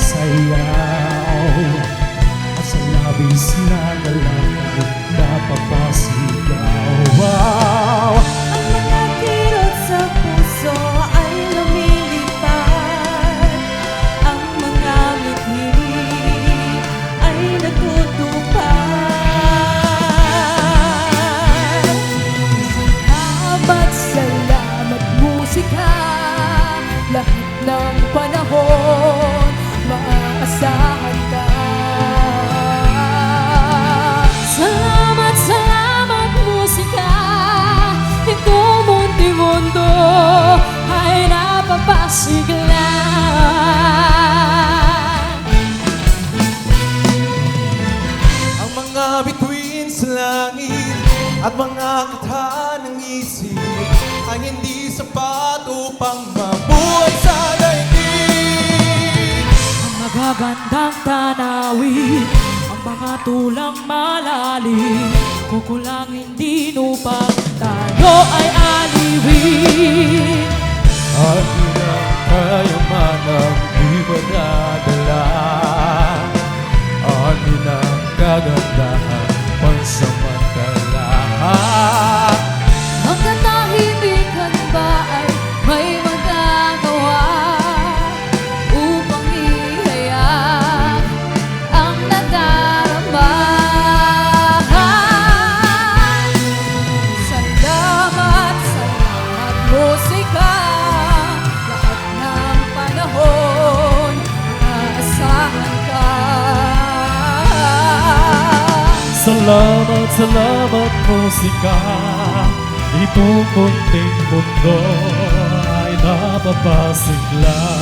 sumasayaw at sa labis na galakay napapasigaw. Wow! Ang mga kirot sa puso ay lumilipad, ang mga ngiti ay natutupad. Salamat musika, lahat ng panahon maaasahan ka. Salamat musika, itong munting mundo ay napapasiglan. Ang mga bituin sa langit at mga katha ng isip ay hindi sapat upang mabuhay sa daigdig. Ang magagandang tanawin, ang mga tulang malalim, kukulangin din upang tayo ay aliwin. At ilang kayamanang di madadala, at ilang kagandahan pansamantala. Ang katahimikan ba ay may magagawa upang ihayak ang nadarama? Salamat musika, lahat ng panahon aasahan ka. Salamat musika, itong munting mundo ay napapasigla.